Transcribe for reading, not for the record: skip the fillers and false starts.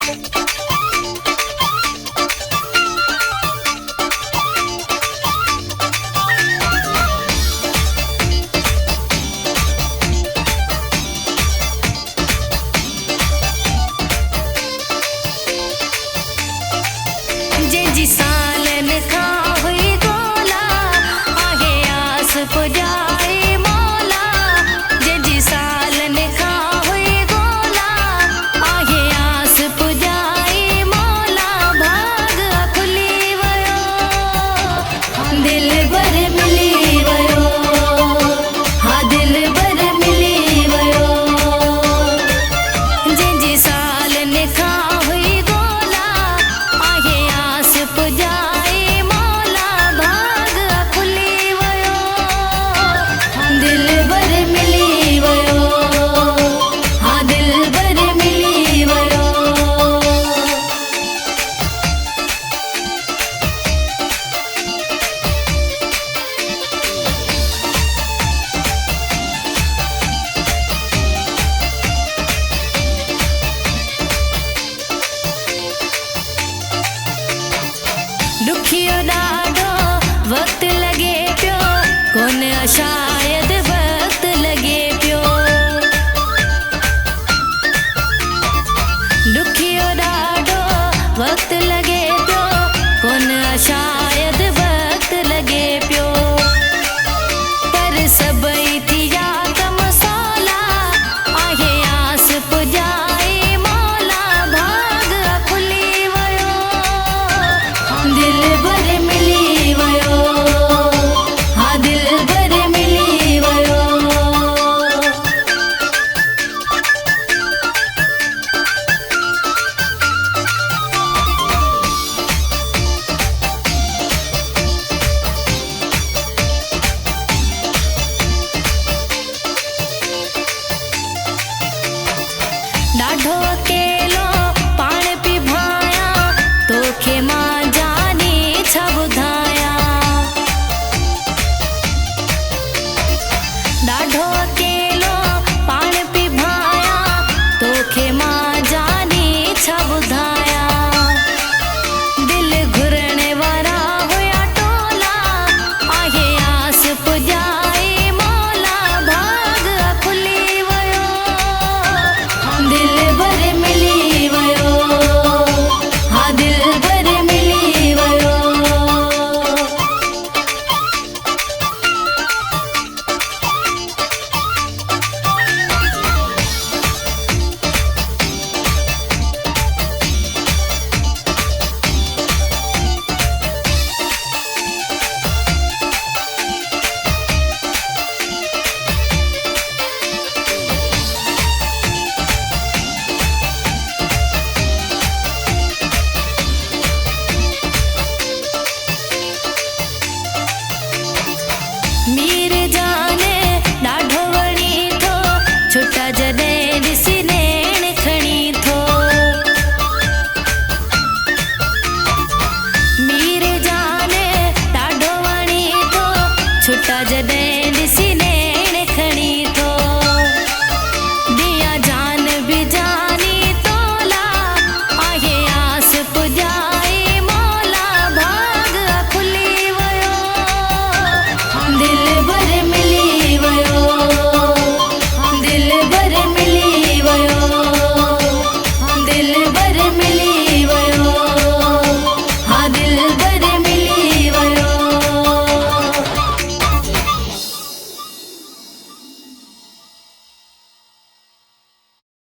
जी सालन खा हुई गोला आहे आस पुजाए मौला। जी सालन खा हुई गोला आहे आस पुजाए मौला। भाग खुली वयो दिल भर मिली वयो, हा दिल भर मिली वयो। जी सालन खा हुई गोला आहे आस पुजाए मौला। भाग खुली वयो दिल भर मिली वयो, हा दिल भर मिली वयो। दुखियो ॾाढो वक्त लगे पियो, कोन शायद वक्त लगे पियो। दुखियो ॾाढो वक्त लगे पियो, कोन शायद वक्त लगे पियो। पर सभई थिया कम सवला आहे आस पुजाए मौला। भाग खुली वयो दिल भर मिली वयो, हा दिल भर मिली वयो। ॾाढो अकेलो पाण पई भाया, तोखे मां जानी छा ॿुधायां। ॾाढो अकेलो पाण पई भाया, तोखे मां जानी छा ॿुधायां। दिल घुरण वारा हुया टोला आहे आस पुजाए मौला। भाग खुली वयो दिल भर मिली वयो, हा दिल भर मिली वयो। मीर जाने ॾाढो वणी थो, छुटा जॾहिं ॾिसी नेण खणी थो। मीर जाने ॾाढो वणी थो, छुटा जॾहिं ॾिसी नेण खणी थो। दिया जान बि जानी तोला आहे आस पुजाए मौला। भाग खुली वयो दिल भर मिली वयो, दिल भर मिली वयो, दिल भर मिली